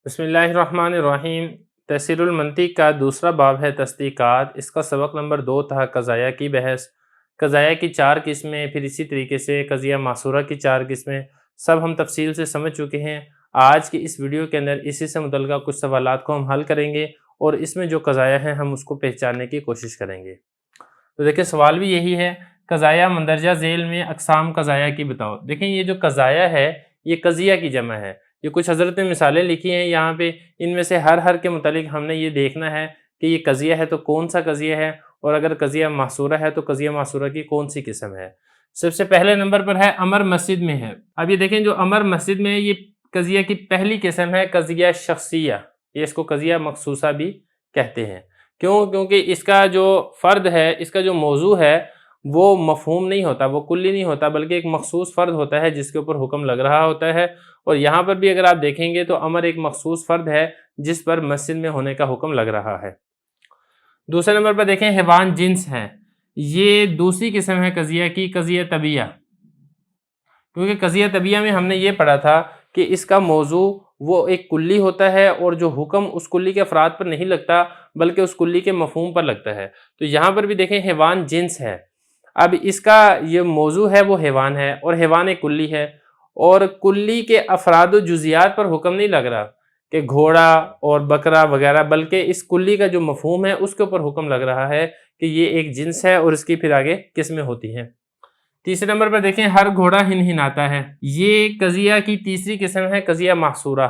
بسم اللہ الرحمن الرحیم۔ تحصیل المنطق کا دوسرا باب ہے تصدیقات۔ اس کا سبق نمبر 2 تھا قضایا کی بحث۔ قضایا کی 4 قسمیں، پھر اسی طریقے سے قضیہ معصورہ کی 4 قسمیں، سب ہم تفصیل سے سمجھ چکے ہیں۔ آج کی اس ویڈیو کے اندر اسی سے متعلقہ کچھ سوالات کو ہم حل کریں گے اور اس میں جو قضایا ہیں ہم اس کو پہچاننے کی کوشش کریں گے۔ تو دیکھیں سوال بھی یہی ہے، قضایا مندرجہ ذیل میں اقسام قضایا کی بتاؤ۔ دیکھیں یہ جو قضایا ہے یہ قضیہ کی جمع ہے۔ یہ کچھ حضرت نے مثالیں لکھی ہیں یہاں پہ، ان میں سے ہر کے متعلق ہم نے یہ دیکھنا ہے کہ یہ قضیہ ہے تو کون سا قضیہ ہے، اور اگر قضیہ معصورہ ہے تو قضیہ معصورہ کی کون سی قسم ہے۔ سب سے پہلے نمبر پر ہے امر مسجد میں ہے۔ اب یہ دیکھیں جو امر مسجد میں ہے یہ قضیہ کی پہلی قسم ہے، قضیہ شخصیہ۔ یہ اس کو قضیہ مخصوصہ بھی کہتے ہیں۔ کیونکہ اس کا جو فرد ہے، اس کا جو موضوع ہے وہ مفہوم نہیں ہوتا، وہ کلی نہیں ہوتا، بلکہ ایک مخصوص فرد ہوتا ہے جس کے اوپر حکم لگ رہا ہوتا ہے۔ اور یہاں پر بھی اگر آپ دیکھیں گے تو امر ایک مخصوص فرد ہے جس پر مسجد میں ہونے کا حکم لگ رہا ہے۔ دوسرے نمبر پر دیکھیں حیوان جنس ہے۔ یہ دوسری قسم ہے قضیہ کی، قضیہ طبیعہ۔ کیونکہ قضیہ طبیعہ میں ہم نے یہ پڑھا تھا کہ اس کا موضوع وہ ایک کلی ہوتا ہے اور جو حکم اس کلی کے افراد پر نہیں لگتا بلکہ اس کلی کے مفہوم پر لگتا ہے۔ تو یہاں پر بھی دیکھیں حیوان جنس ہے۔ اب اس کا یہ موضوع ہے وہ حیوان ہے، اور حیوان ایک کلی ہے، اور کلی کے افراد و جزیات پر حکم نہیں لگ رہا کہ گھوڑا اور بکرا وغیرہ، بلکہ اس کلی کا جو مفہوم ہے اس کے اوپر حکم لگ رہا ہے کہ یہ ایک جنس ہے اور اس کی پھر آگے قسمیں ہوتی ہیں۔ تیسرے نمبر پر دیکھیں ہر گھوڑا ہنہناتا ہے۔ یہ قضیہ کی تیسری قسم ہے، قضیہ معصورہ۔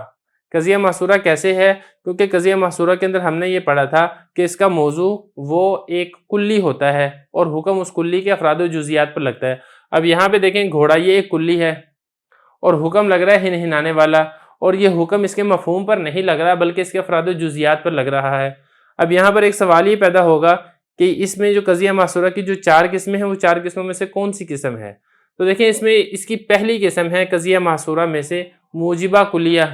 قضیہ معصورہ کیسے ہے؟ کیونکہ قضیہ معصورہ کے اندر ہم نے یہ پڑھا تھا کہ اس کا موضوع وہ ایک کلی ہوتا ہے اور حکم اس کلی کے افراد و جزیات پر لگتا ہے۔ اب یہاں پہ دیکھیں گھوڑا یہ ایک کلی ہے اور حکم لگ رہا ہے ہنہنانے والا، اور یہ حکم اس کے مفہوم پر نہیں لگ رہا بلکہ اس کے افراد و جزیات پر لگ رہا ہے۔ اب یہاں پر ایک سوال یہ پیدا ہوگا کہ اس میں جو قضیہ معصورہ کی جو 4 قسمیں ہیں وہ 4 قسموں میں سے کون سی قسم ہے؟ تو دیکھیں اس میں اس کی پہلی قسم ہے قضیہ معصورہ میں سے موجبہ کلیہ۔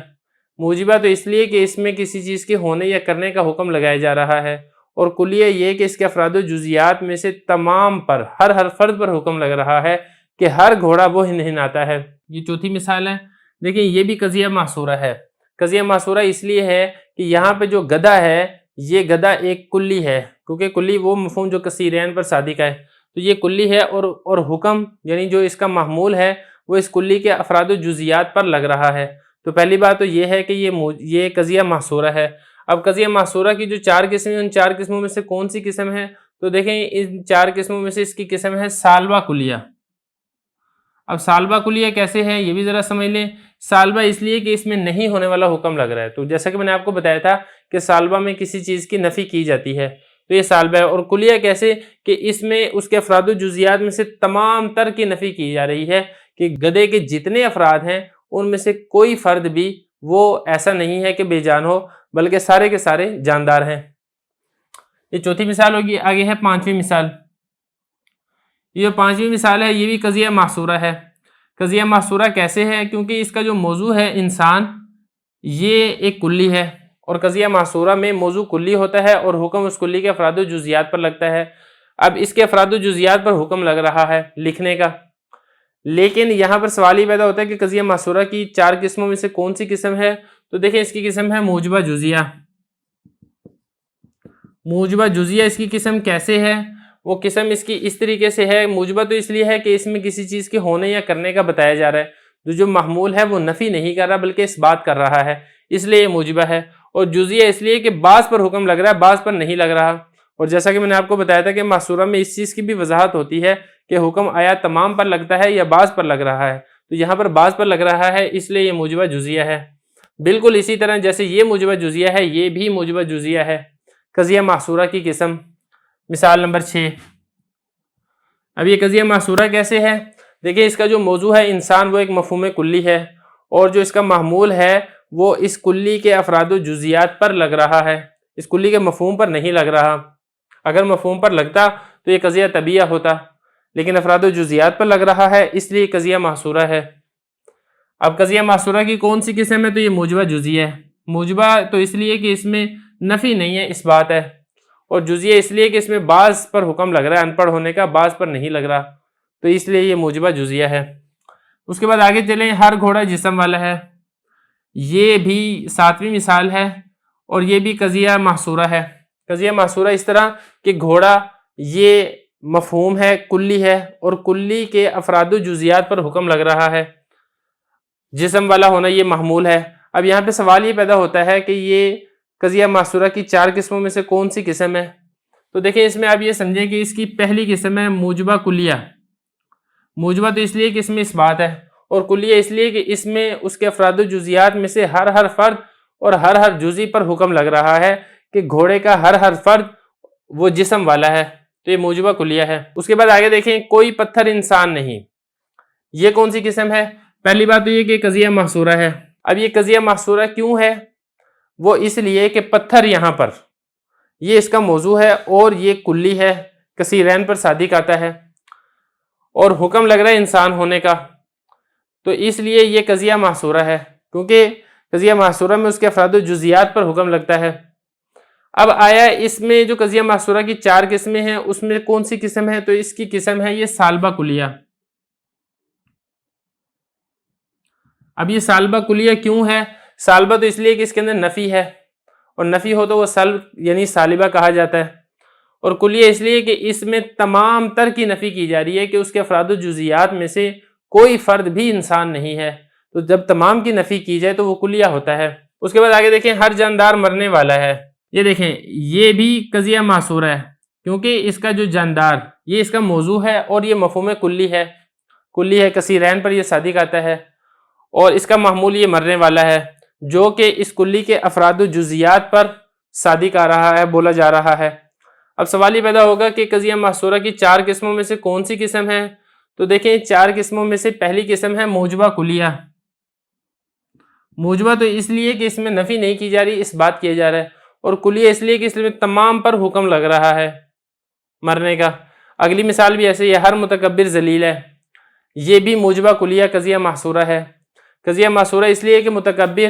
موجبہ تو اس لیے کہ اس میں کسی چیز کے ہونے یا کرنے کا حکم لگایا جا رہا ہے، اور کلیہ یہ کہ اس کے افراد و جزیات میں سے تمام پر ہر فرد پر حکم لگ رہا ہے کہ ہر گھوڑا وہ ہنہناتا ہے۔ یہ چوتھی مثال ہے۔ دیکھیں یہ بھی قضیہ معصورہ ہے۔ قضیہ معصورہ اس لیے ہے کہ یہاں پہ جو گدھا ہے یہ گدھا ایک کلی ہے، کیونکہ کلی وہ مفہوم جو کثیرین پر صادق ہے، تو یہ کلی ہے اور حکم یعنی جو اس کا محمول ہے وہ اس کلی کے افراد و جزیات پر لگ رہا ہے۔ تو پہلی بات تو یہ ہے کہ یہ قضیہ معصورہ ہے۔ اب قضیہ معصورہ کی جو 4 قسمیں، ان 4 قسموں میں سے کون سی قسم ہے؟ تو دیکھیں ان 4 قسموں میں سے اس کی قسم ہے سالبہ کلیہ۔ اب سالبہ کلیہ کیسے ہے یہ بھی ذرا سمجھ لیں۔ سالبہ اس لیے کہ اس میں نہیں ہونے والا حکم لگ رہا ہے، تو جیسا کہ میں نے آپ کو بتایا تھا کہ سالبہ میں کسی چیز کی نفی کی جاتی ہے، تو یہ سالبہ ہے۔ اور کلیہ کیسے کہ اس میں اس کے افراد و جزیات میں سے تمام تر کی نفی کی جا رہی ہے کہ گدھے کے جتنے افراد ہیں ان میں سے کوئی فرد بھی وہ ایسا نہیں ہے کہ بے جان ہو، بلکہ سارے کے سارے جاندار ہیں۔ یہ چوتھی مثال ہوگی۔ آگے ہے 5ویں مثال۔ یہ جو 5ویں مثال ہے یہ بھی قضیہ معصورہ ہے۔ قضیہ معصورہ کیسے ہے؟ کیونکہ اس کا جو موضوع ہے انسان، یہ ایک کلی ہے، اور قضیہ معصورہ میں موضوع کلی ہوتا ہے اور حکم اس کلی کے افراد و جزیات پر لگتا ہے۔ اب اس کے افراد و جزیات پر حکم لگ رہا ہے لکھنے کا، لیکن یہاں پر سوال یہ پیدا ہوتا ہے کہ قضیہ معصورہ کی 4 قسموں میں سے کون سی قسم ہے؟ تو دیکھیں اس کی قسم ہے موجبہ جزیہ۔ موجبہ جزیہ اس کی قسم کیسے ہے؟ وہ قسم اس کی اس طریقے سے ہے، موجبہ تو اس لیے ہے کہ اس میں کسی چیز کے ہونے یا کرنے کا بتایا جا رہا ہے، جو محمول ہے وہ نفی نہیں کر رہا بلکہ اس بات کر رہا ہے، اس لیے یہ موجبہ ہے۔ اور جزیہ اس لیے کہ بعض پر حکم لگ رہا ہے، بعض پر نہیں لگ رہا۔ اور جیسا کہ میں نے آپ کو بتایا تھا کہ معصورہ میں اس چیز کی بھی وضاحت ہوتی ہے کہ حکم آیا تمام پر لگتا ہے یا بعض پر لگ رہا ہے، تو یہاں پر بعض پر لگ رہا ہے اس لیے یہ موجبہ جزیہ ہے۔ بالکل اسی طرح جیسے یہ موجبہ جزیہ ہے یہ بھی موجبہ جزیہ ہے، قضیہ معصورہ کی قسم۔ مثال نمبر 6۔ اب یہ قضیہ معصورہ کیسے ہے؟ دیکھیں اس کا جو موضوع ہے انسان، وہ ایک مفہوم کلی ہے، اور جو اس کا محمول ہے وہ اس کلی کے افراد و جزیات پر لگ رہا ہے، اس کلی کے مفہوم پر نہیں لگ رہا۔ اگر مفہوم پر لگتا تو یہ قضیہ طبیعہ ہوتا، لیکن افراد و جزیات پر لگ رہا ہے اس لیے قضیہ معصورہ ہے۔ اب قضیہ معصورہ کی کون سی قسم ہے؟ تو یہ موجبہ جزیہ ہے۔ موجبہ تو اس لیے کہ اس میں نفی نہیں ہے، اس بات ہے، اور جزیہ اس لیے کہ اس میں بعض پر حکم لگ رہا ہے ان پڑھ ہونے کا، بعض پر نہیں لگ رہا، تو اس لیے یہ موجبہ جزیہ ہے۔ اس کے بعد آگے چلیں، ہر گھوڑا جسم والا ہے۔ یہ بھی 7ویں مثال ہے اور یہ بھی قضیہ محصورہ ہے۔ قضیہ محصورہ اس طرح کہ گھوڑا یہ مفہوم ہے، کلی ہے، اور کلی کے افراد و جزیات پر حکم لگ رہا ہے، جسم والا ہونا یہ محمول ہے۔ اب یہاں پہ سوال یہ پیدا ہوتا ہے کہ یہ قضیہ محصورہ کی 4 قسموں میں سے کون سی قسم ہے؟ تو دیکھیں اس میں آپ یہ سمجھیں کہ اس کی پہلی قسم ہے موجبہ کلیہ۔ موجبہ تو اس لیے کہ اس میں اس بات ہے، اور کلیہ اس لیے کہ اس میں اس کے افراد و جزیات میں سے ہر فرد اور ہر جزی پر حکم لگ رہا ہے کہ گھوڑے کا ہر فرد وہ جسم والا ہے، تو یہ موجبہ کلیہ ہے۔ اس کے بعد آگے دیکھیں کوئی پتھر انسان نہیں، یہ کون سی قسم ہے؟ پہلی بات تو یہ کہ قضیہ محصورہ ہے۔ اب یہ قضیہ محصورہ کیوں ہے؟ وہ اس لیے کہ پتھر یہاں پر یہ اس کا موضوع ہے اور یہ کلی ہے، کثیرین پر صادق آتا ہے، اور حکم لگ رہا ہے انسان ہونے کا، تو اس لیے یہ قضیہ محصورہ ہے، کیونکہ قضیہ محصورہ میں اس کے افراد و جزیات پر حکم لگتا ہے۔ اب آیا اس میں جو قضیہ محصورہ کی 4 قسمیں ہیں اس میں کون سی قسم ہے؟ تو اس کی قسم ہے یہ سالبہ کلیہ۔ اب یہ سالبہ کلیہ کیوں ہے؟ سالبہ تو اس لیے کہ اس کے اندر نفی ہے، اور نفی ہو تو وہ سلب یعنی سالبہ کہا جاتا ہے، اور کلیہ اس لیے کہ اس میں تمام تر کی نفی کی جا رہی ہے کہ اس کے افراد و جزیات میں سے کوئی فرد بھی انسان نہیں ہے، تو جب تمام کی نفی کی جائے تو وہ کلیہ ہوتا ہے۔ اس کے بعد آگے دیکھیں ہر جاندار مرنے والا ہے، یہ دیکھیں یہ بھی قضیہ محصورہ ہے، کیونکہ اس کا جو جاندار یہ اس کا موضوع ہے اور یہ مفہوم کلی ہے، کثیرین پر یہ صادق آتا ہے، اور اس کا محمول یہ مرنے والا ہے، جو کہ اس کلی کے افراد و جزیات پر صادق آ رہا ہے، بولا جا رہا ہے۔ اب سوال یہ پیدا ہوگا کہ قضیہ محصورہ کی 4 قسموں میں سے کون سی قسم ہے؟ تو دیکھیں 4 قسموں میں سے پہلی قسم ہے موجبہ کلیہ۔ موجبہ تو اس لیے کہ اس میں نفی نہیں کی جا رہی، اس بات کیا جا رہا ہے، اور کلیہ اس لیے کہ اس میں تمام پر حکم لگ رہا ہے مرنے کا۔ اگلی مثال بھی ایسے ہی ہے، ہر متکبر ذلیل ہے، یہ بھی موجبہ کلیہ قضیہ محصورہ ہے۔ قضیہ محصورہ اس لیے کہ متکبر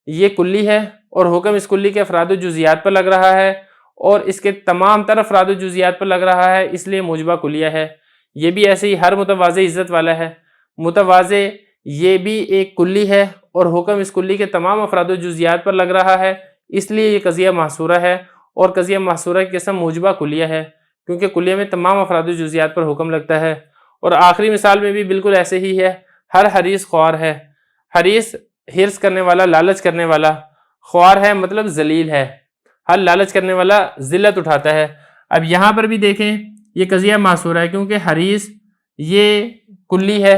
یہ کلی ہے اور حکم اس کلی کے افراد و جزیات پر لگ رہا ہے، اور اس کے تمام تر افراد و جزیات پر لگ رہا ہے، اس لیے موجبہ کلیہ ہے۔ یہ بھی ایسے ہی ہر متواضع عزت والا ہے، متواضع یہ بھی ایک کلی ہے اور حکم اس کلی کے تمام افراد و جزیات پر لگ رہا ہے، اس لیے یہ قضیہ محصورہ ہے، اور قضیہ محصورہ کی قسم موجبہ کلیہ ہے، کیونکہ کلیہ میں تمام افراد و جزیات پر حکم لگتا ہے۔ اور آخری مثال میں بھی بالکل ایسے ہی ہے، ہر حریص خوار ہے، حریص حرص کرنے والا، لالچ کرنے والا، خوار ہے مطلب ذلیل ہے، ہر لالچ کرنے والا ذلت اٹھاتا ہے۔ اب یہاں پر بھی دیکھیں یہ قضیہ محصورہ ہے، کیونکہ حریص یہ کلی ہے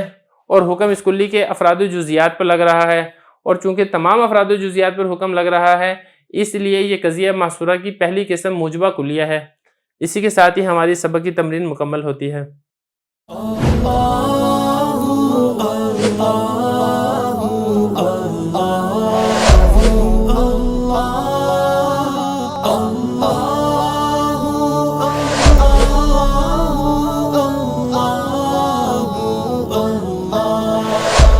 اور حکم اس کلی کے افراد و جزیات پر لگ رہا ہے، اور چونکہ تمام افراد و جزیات پر حکم لگ رہا ہے اس لیے یہ قضیہ محصورہ کی پہلی قسم موجبہ کلیہ ہے۔ اسی کے ساتھ ہی ہماری سبق کی تمرین مکمل ہوتی ہے۔